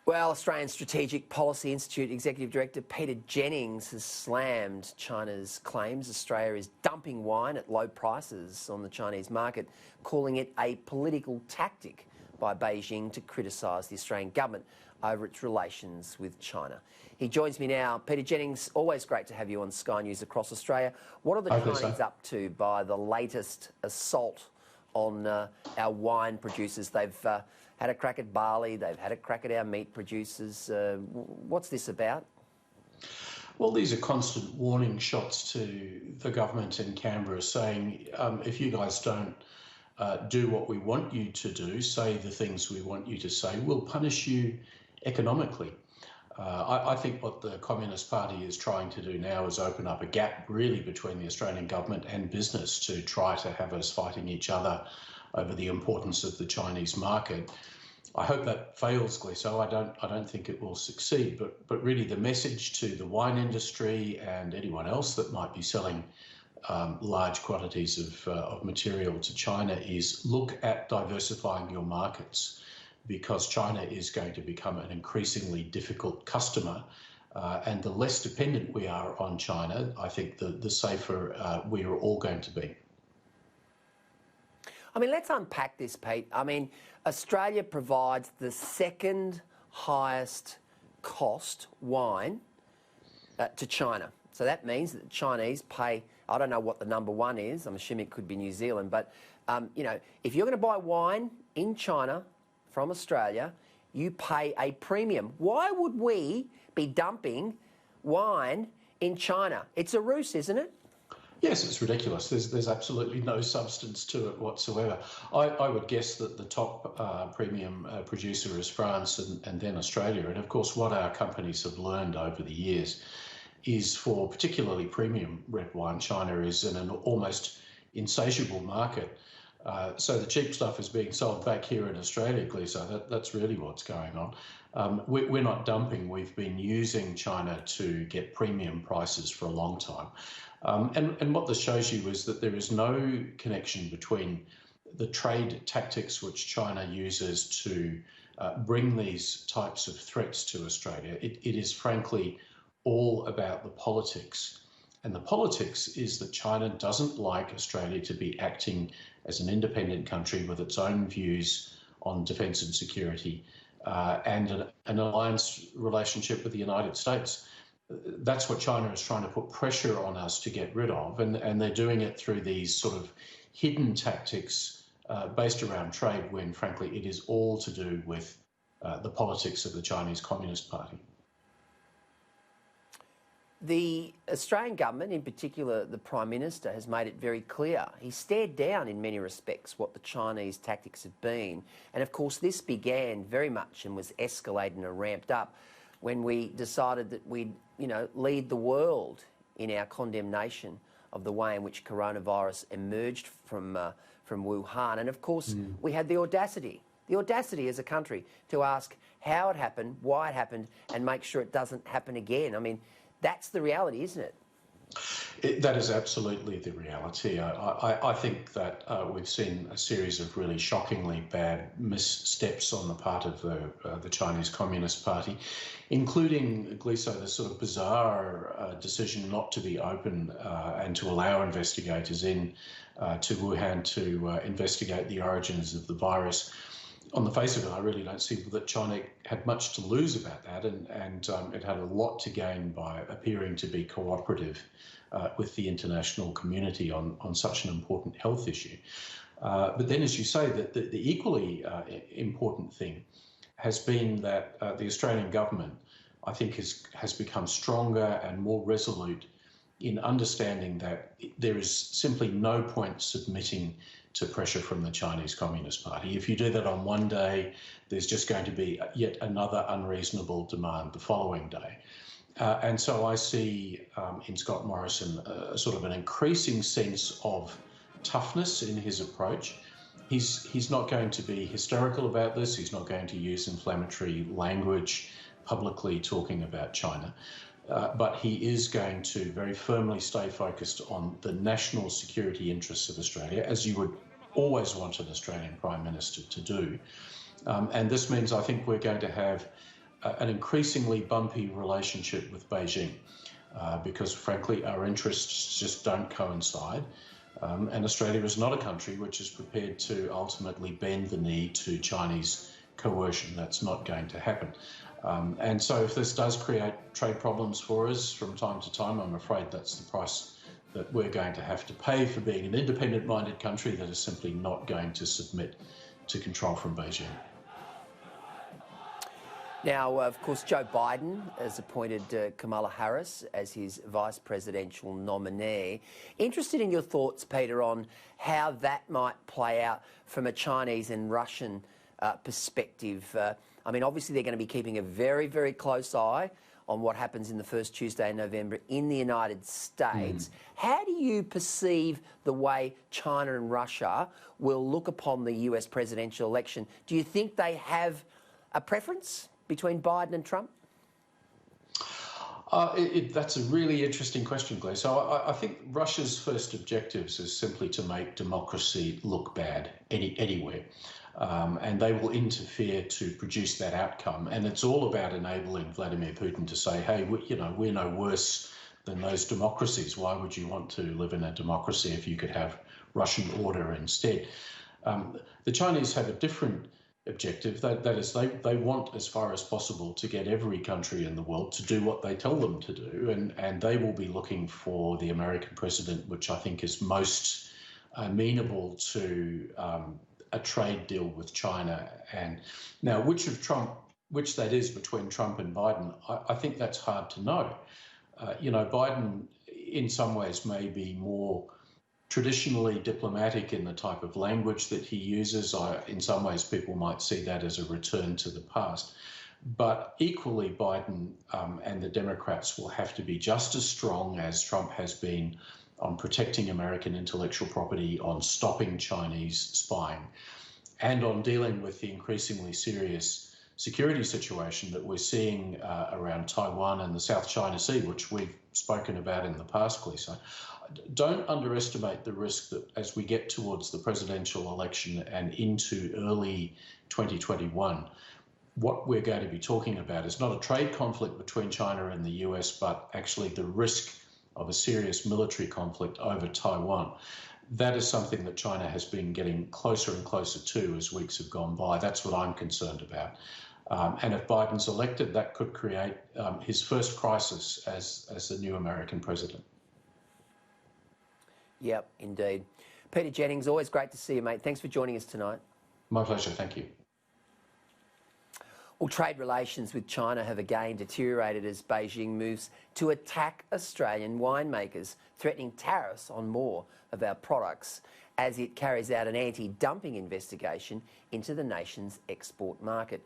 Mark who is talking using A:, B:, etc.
A: Well, Australian Strategic Policy Institute Executive Director Peter Jennings has slammed China's claims Australia is dumping wine at low prices on the Chinese market, calling it a political tactic by Beijing to criticise the Australian government over its relations with China. He joins me now. Peter Jennings, always great to have you on Sky News across Australia. What are the Chinese up to by the latest assault on our wine producers? They've had a crack at barley, they've had a crack at our meat producers. What's this about?
B: Well, these are constant warning shots to the government in Canberra saying, if you guys don't do what we want you to do, say the things we want you to say, we'll punish you economically. I think what the Communist Party is trying to do now is open up a gap really between the Australian government and business to try to have us fighting each other over the importance of the Chinese market. I hope that fails, Gleeson. I don't think it will succeed, but really the message to the wine industry and anyone else that might be selling large quantities of material to China is look at diversifying your markets, because China is going to become an increasingly difficult customer. And the less dependent we are on China, I think the safer we are all going to be.
A: I mean, let's unpack this, Pete. I mean, Australia provides the second highest cost wine to China. So that means that the Chinese pay, I don't know what the number one is, I'm assuming it could be New Zealand, but, you know, if you're going to buy wine in China from Australia, you pay a premium. Why would we be dumping wine in China? It's a ruse, isn't it?
B: Yes, it's ridiculous. There's absolutely no substance to it whatsoever. I would guess that the top premium producer is France and then Australia. And of course, what our companies have learned over the years is for particularly premium red wine, China is in an almost insatiable market. So the cheap stuff is being sold back here in Australia, Gleeson. That's really what's going on. We're not dumping. We've been using China to get premium prices for a long time. And what this shows you is that there is no connection between the trade tactics which China uses to bring these types of threats to Australia. It is frankly all about the politics. And the politics is that China doesn't like Australia to be acting as an independent country with its own views on defence and security and an alliance relationship with the United States. That's what China is trying to put pressure on us to get rid of, and they're doing it through these sort of hidden tactics based around trade, when frankly it is all to do with the politics of the Chinese Communist Party.
A: The Australian government, in particular the Prime Minister, has made it very clear. He stared down in many respects what the Chinese tactics have been. And of course this began very much and was escalated and ramped up when we decided that we'd, you know, lead the world in our condemnation of the way in which coronavirus emerged from Wuhan. And of course we had the audacity as a country to ask how it happened, why it happened, and make sure it doesn't happen again. I mean, that's the reality, isn't it?
B: That is absolutely the reality. I think that we've seen a series of really shockingly bad missteps on the part of the Chinese Communist Party, including, Gleeson, the sort of bizarre decision not to be open and to allow investigators in to Wuhan to investigate the origins of the virus. On the face of it, I really don't see that China had much to lose about that, and it had a lot to gain by appearing to be cooperative with the international community on such an important health issue. But then, as you say, the equally important thing has been that the Australian government, I think, has become stronger and more resolute in understanding that there is simply no point submitting to pressure from the Chinese Communist Party. If you do that on one day, there's just going to be yet another unreasonable demand the following day. And so I see in Scott Morrison sort of an increasing sense of toughness in his approach. He's not going to be hysterical about this. He's not going to use inflammatory language publicly talking about China. But he is going to very firmly stay focused on the national security interests of Australia, as you would always want an Australian Prime Minister to do. And this means I think we're going to have an increasingly bumpy relationship with Beijing because, frankly, our interests just don't coincide. And Australia is not a country which is prepared to ultimately bend the knee to Chinese coercion. That's not going to happen. And so if this does create trade problems for us from time to time, I'm afraid that's the price that we're going to have to pay for being an independent-minded country that is simply not going to submit to control from Beijing.
A: Now, of course, Joe Biden has appointed Kamala Harris as his vice presidential nominee. Interested in your thoughts, Peter, on how that might play out from a Chinese and Russian perspective. I mean, obviously, they're going to be keeping a very, very close eye on what happens in the first Tuesday in November in the United States. How do you perceive the way China and Russia will look upon the US presidential election? Do you think they have a preference between Biden and Trump?
B: That's a really interesting question, Claire. So I think Russia's first objectives is simply to make democracy look bad anywhere. And they will interfere to produce that outcome. And it's all about enabling Vladimir Putin to say, hey, we're no worse than those democracies. Why would you want to live in a democracy if you could have Russian order instead? The Chinese have a different objective. That is, they want, as far as possible, to get every country in the world to do what they tell them to do. And they will be looking for the American president, which I think is most amenable to a trade deal with China. And now, which that is between Trump and Biden, I think that's hard to know. Biden, in some ways, may be more traditionally diplomatic in the type of language that he uses. In some ways, people might see that as a return to the past. But equally, Biden and the Democrats will have to be just as strong as Trump has been on protecting American intellectual property, on stopping Chinese spying, and on dealing with the increasingly serious security situation that we're seeing around Taiwan and the South China Sea, which we've spoken about in the past, Gleeson. Don't underestimate the risk that as we get towards the presidential election and into early 2021, what we're going to be talking about is not a trade conflict between China and the US, but actually the risk of a serious military conflict over Taiwan. That is something that China has been getting closer and closer to as weeks have gone by. That's what I'm concerned about. And if Biden's elected, that could create his first crisis as the new American president.
A: Yep, indeed. Peter Jennings, always great to see you, mate. Thanks for joining us tonight.
B: My pleasure. Thank you.
A: Well, trade relations with China have again deteriorated as Beijing moves to attack Australian winemakers, threatening tariffs on more of our products as it carries out an anti-dumping investigation into the nation's export market.